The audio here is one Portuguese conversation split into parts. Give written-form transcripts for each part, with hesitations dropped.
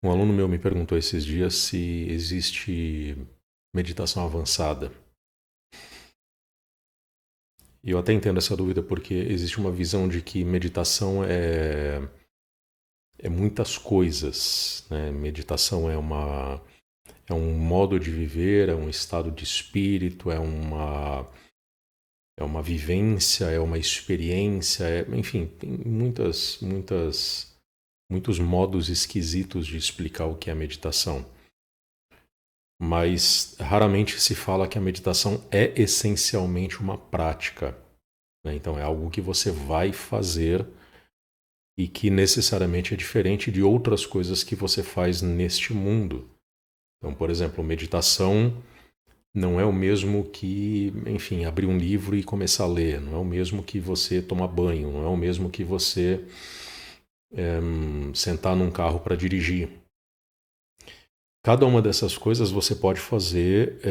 Um aluno meu me perguntou esses dias se existe meditação avançada. E eu até entendo essa dúvida porque existe uma visão de que meditação é muitas coisas, né? Meditação é um modo de viver, é um estado de espírito, é uma vivência, é uma experiência, enfim, tem muitos modos esquisitos de explicar o que é meditação. Mas raramente se fala que a meditação é essencialmente uma prática, né? Então é algo que você vai fazer e que necessariamente é diferente de outras coisas que você faz neste mundo. Então, por exemplo, meditação não é o mesmo que, enfim, abrir um livro e começar a ler, não é o mesmo que você tomar banho, não é o mesmo que você sentar num carro para dirigir. Cada uma dessas coisas você pode fazer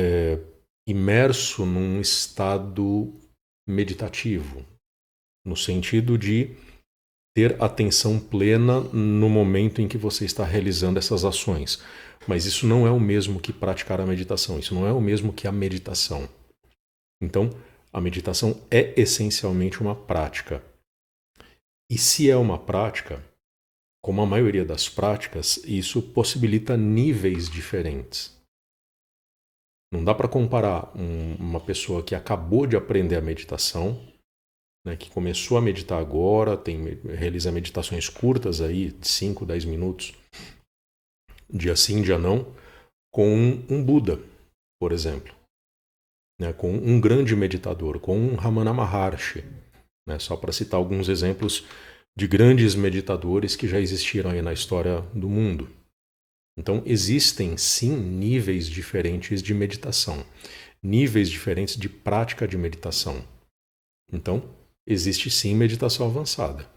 imerso num estado meditativo, no sentido de ter atenção plena no momento em que você está realizando essas ações. Mas isso não é o mesmo que praticar a meditação, isso não é o mesmo que a meditação. Então, a meditação é essencialmente uma prática. E se é uma prática, como a maioria das práticas, isso possibilita níveis diferentes. Não dá para comparar uma pessoa que acabou de aprender a meditação, né, que começou a meditar agora, realiza meditações curtas aí, de 5, 10 minutos, dia sim, dia não, com um Buda, por exemplo, né, com um grande meditador, com um Ramana Maharshi, né, só para citar alguns exemplos de grandes meditadores que já existiram aí na história do mundo. Então, existem sim níveis diferentes de meditação, níveis diferentes de prática de meditação. Então, existe sim meditação avançada.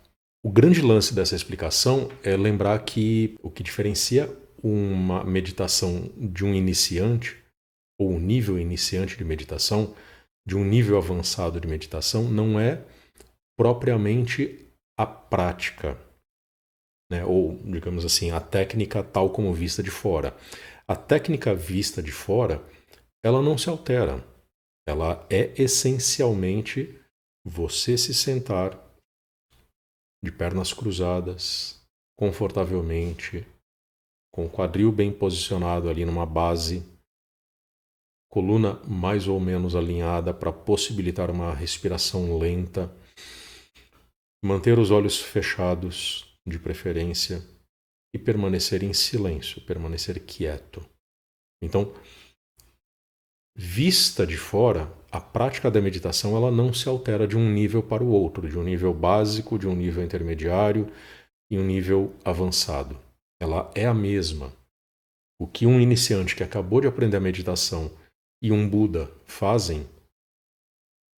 O grande lance dessa explicação é lembrar que o que diferencia uma meditação de um iniciante, ou um nível iniciante de meditação, de um nível avançado de meditação, não é propriamente a prática, né? Ou, digamos assim, a técnica tal como vista de fora. A técnica vista de fora, ela não se altera. Ela é essencialmente você se sentar de pernas cruzadas, confortavelmente, com o quadril bem posicionado ali numa base, coluna mais ou menos alinhada para possibilitar uma respiração lenta, manter os olhos fechados, de preferência, e permanecer em silêncio, permanecer quieto. Então, vista de fora, a prática da meditação ela não se altera de um nível para o outro, de um nível básico, de um nível intermediário e um nível avançado. Ela é a mesma. O que um iniciante que acabou de aprender a meditação e um Buda fazem,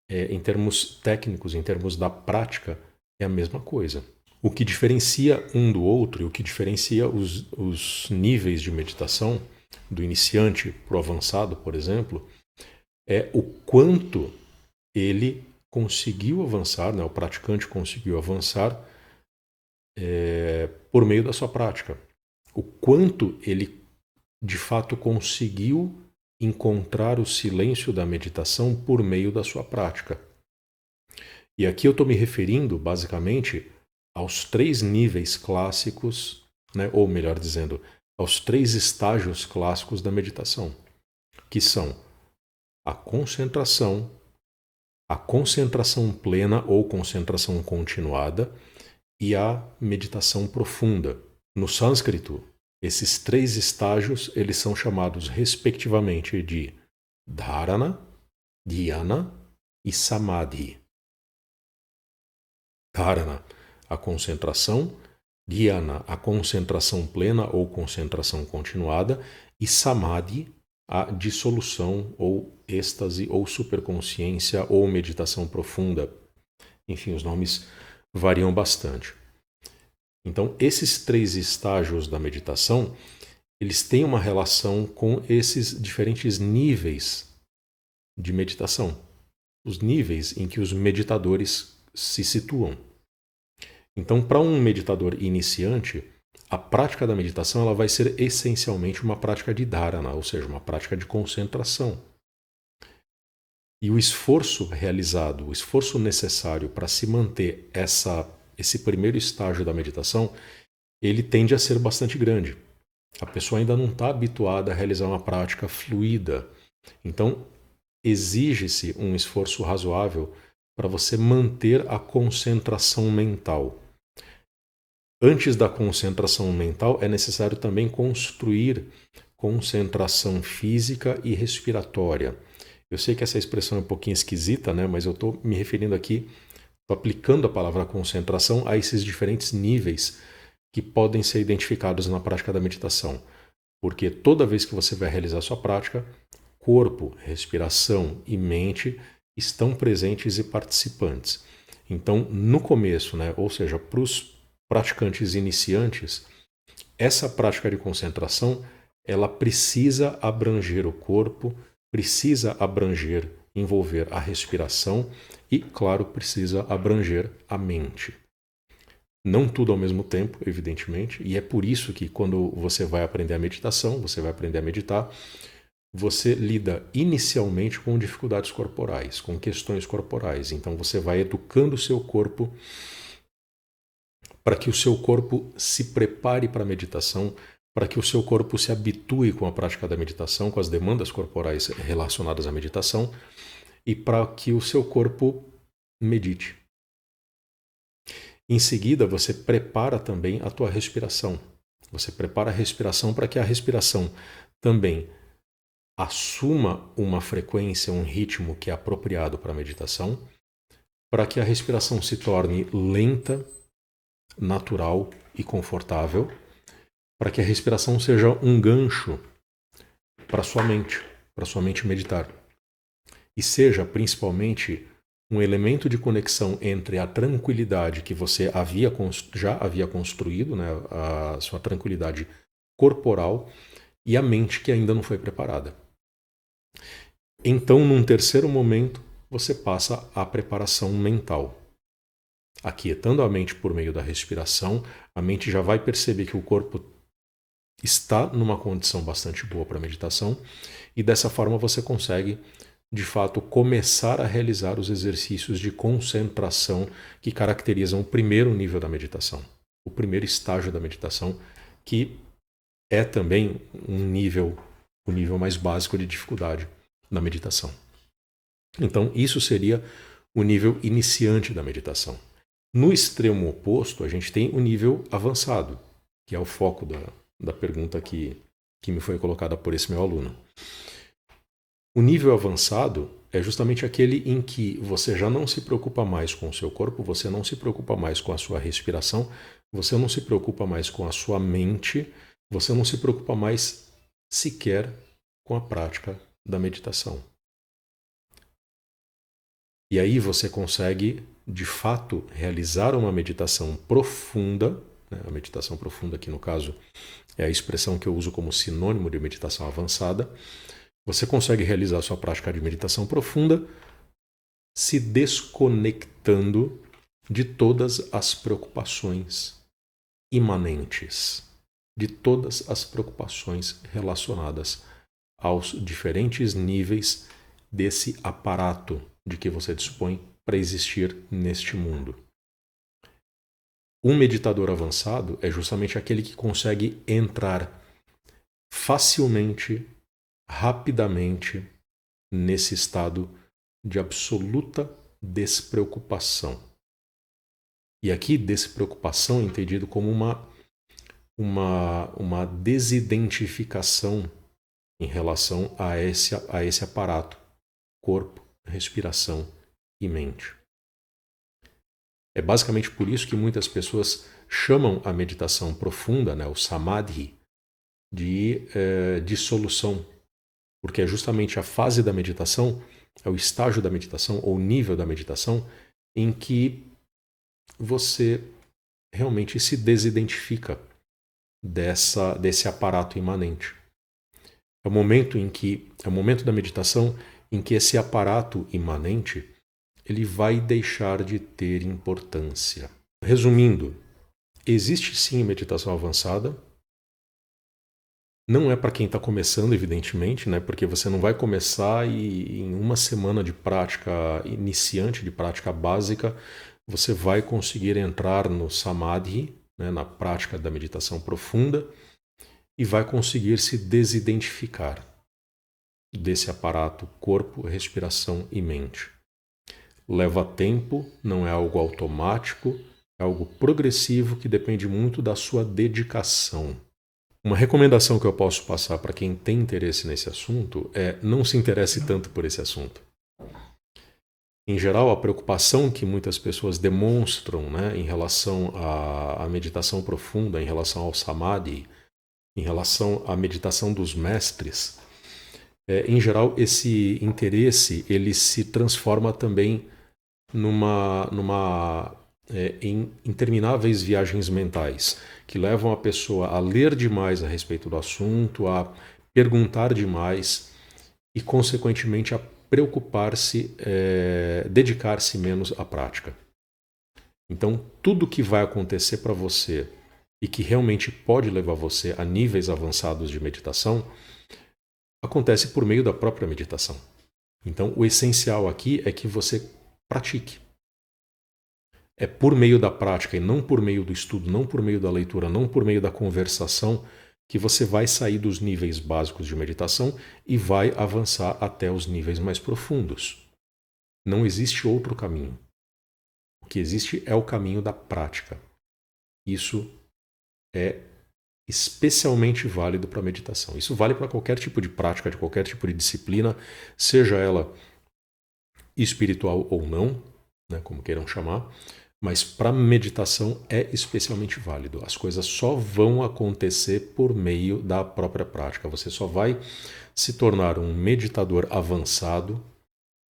em termos técnicos, em termos da prática, é a mesma coisa. O que diferencia um do outro e o que diferencia os níveis de meditação, do iniciante para o avançado, por exemplo, é o quanto ele conseguiu avançar, né, o praticante conseguiu avançar por meio da sua prática. O quanto ele de fato conseguiu encontrar o silêncio da meditação por meio da sua prática. E aqui eu estou me referindo, basicamente, aos 3 níveis clássicos, né, ou melhor dizendo, aos 3 estágios clássicos da meditação, que são a concentração plena ou concentração continuada e a meditação profunda. No sânscrito, esses 3 estágios eles são chamados respectivamente de dharana, dhyana e samadhi. Dharana, a concentração, dhyana, a concentração plena ou concentração continuada, e samadhi, a dissolução ou êxtase ou superconsciência ou meditação profunda. Enfim, os nomes variam bastante. Então, esses 3 estágios da meditação, eles têm uma relação com esses diferentes níveis de meditação, os níveis em que os meditadores se situam. Então, para um meditador iniciante, a prática da meditação ela vai ser essencialmente uma prática de dharana, ou seja, uma prática de concentração. E o esforço realizado, o esforço necessário para se manter esse primeiro estágio da meditação, ele tende a ser bastante grande. A pessoa ainda não está habituada a realizar uma prática fluida. Então, exige-se um esforço razoável para você manter a concentração mental. Antes da concentração mental, é necessário também construir concentração física e respiratória. Eu sei que essa expressão é um pouquinho esquisita, né? Mas eu estou me referindo aqui, estou aplicando a palavra concentração a esses diferentes níveis que podem ser identificados na prática da meditação. Porque toda vez que você vai realizar a sua prática, corpo, respiração e mente estão presentes e participantes. Então, no começo, né? Ou seja, para os praticantes iniciantes, essa prática de concentração ela precisa abranger o corpo, precisa abranger, envolver a respiração e, claro, precisa abranger a mente. Não tudo ao mesmo tempo, evidentemente, e é por isso que quando você vai aprender a meditação, você vai aprender a meditar, você lida inicialmente com dificuldades corporais, com questões corporais. Então você vai educando o seu corpo para que o seu corpo se prepare para a meditação, para que o seu corpo se habitue com a prática da meditação, com as demandas corporais relacionadas à meditação e para que o seu corpo medite. Em seguida, você prepara também a tua respiração. Você prepara a respiração para que a respiração também assuma uma frequência, um ritmo que é apropriado para a meditação, para que a respiração se torne lenta, natural e confortável, para que a respiração seja um gancho para sua mente meditar. E seja principalmente um elemento de conexão entre a tranquilidade que você já havia construído, né, a sua tranquilidade corporal, e a mente que ainda não foi preparada. Então, num terceiro momento, você passa à preparação mental. Aquietando a mente por meio da respiração, a mente já vai perceber que o corpo está numa condição bastante boa para a meditação e dessa forma você consegue, de fato, começar a realizar os exercícios de concentração que caracterizam o primeiro nível da meditação, o primeiro estágio da meditação, que é também o nível mais básico de dificuldade da meditação. Então, isso seria o nível iniciante da meditação. No extremo oposto, a gente tem o nível avançado, que é o foco da pergunta que me foi colocada por esse meu aluno. O nível avançado é justamente aquele em que você já não se preocupa mais com o seu corpo, você não se preocupa mais com a sua respiração, você não se preocupa mais com a sua mente, você não se preocupa mais sequer com a prática da meditação. E aí você consegue, de fato, realizar uma meditação profunda, né? A meditação profunda aqui no caso é a expressão que eu uso como sinônimo de meditação avançada. Você consegue realizar a sua prática de meditação profunda se desconectando de todas as preocupações imanentes, de todas as preocupações relacionadas aos diferentes níveis desse aparato de que você dispõe para existir neste mundo. Um meditador avançado é justamente aquele que consegue entrar facilmente, rapidamente, nesse estado de absoluta despreocupação. E aqui, despreocupação é entendido como uma desidentificação em relação a esse aparato, corpo, respiração e mente. É basicamente por isso que muitas pessoas chamam a meditação profunda, né, o samadhi, de dissolução, porque é justamente a fase da meditação, é o estágio da meditação ou o nível da meditação em que você realmente se desidentifica desse aparato imanente. É o momento da meditação em que esse aparato imanente ele vai deixar de ter importância. Resumindo, Existe sim meditação avançada. Não é para quem está começando, evidentemente, né? Porque você não vai começar e em uma semana de prática iniciante, de prática básica, você vai conseguir entrar no Samadhi, né? Na prática da meditação profunda, e vai conseguir se desidentificar desse aparato corpo, respiração e mente. Leva tempo, não é algo automático, é algo progressivo que depende muito da sua dedicação. Uma recomendação que eu posso passar para quem tem interesse nesse assunto é não se interesse tanto por esse assunto. Em geral, a preocupação que muitas pessoas demonstram, né, em relação à meditação profunda, em relação ao Samadhi, em relação à meditação dos mestres, em geral, esse interesse ele se transforma também em intermináveis viagens mentais que levam a pessoa a ler demais a respeito do assunto, a perguntar demais e, consequentemente, a preocupar-se, dedicar-se menos à prática. Então, tudo que vai acontecer para você e que realmente pode levar você a níveis avançados de meditação acontece por meio da própria meditação. Então, o essencial aqui é que você pratique. É por meio da prática e não por meio do estudo, não por meio da leitura, não por meio da conversação que você vai sair dos níveis básicos de meditação e vai avançar até os níveis mais profundos. Não existe outro caminho. O que existe é o caminho da prática. Isso é especialmente válido para a meditação. Isso vale para qualquer tipo de prática, de qualquer tipo de disciplina, seja ela espiritual ou não, né, como queiram chamar. Mas para meditação é especialmente válido. As coisas só vão acontecer por meio da própria prática. Você só vai se tornar um meditador avançado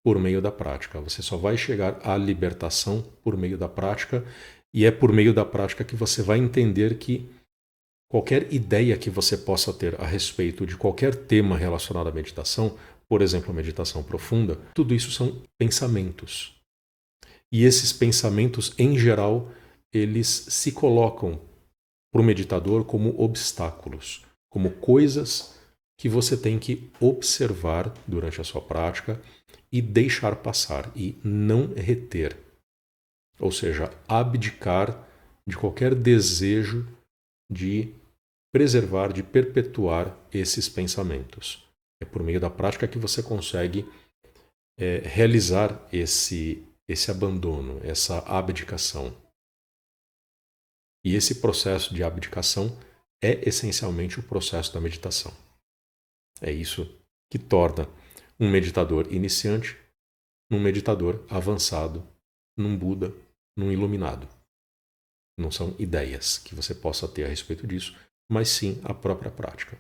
por meio da prática. Você só vai chegar à libertação por meio da prática. E é por meio da prática que você vai entender que qualquer ideia que você possa ter a respeito de qualquer tema relacionado à meditação, por exemplo, a meditação profunda, tudo isso são pensamentos. E esses pensamentos, em geral, eles se colocam para o meditador como obstáculos, como coisas que você tem que observar durante a sua prática e deixar passar, e não reter. Ou seja, abdicar de qualquer desejo de preservar, de perpetuar esses pensamentos. É por meio da prática que você consegue realizar esse abandono, essa abdicação. E esse processo de abdicação é essencialmente o processo da meditação. É isso que torna um meditador iniciante num meditador avançado, num Buda, num iluminado. Não são ideias que você possa ter a respeito disso, mas sim a própria prática.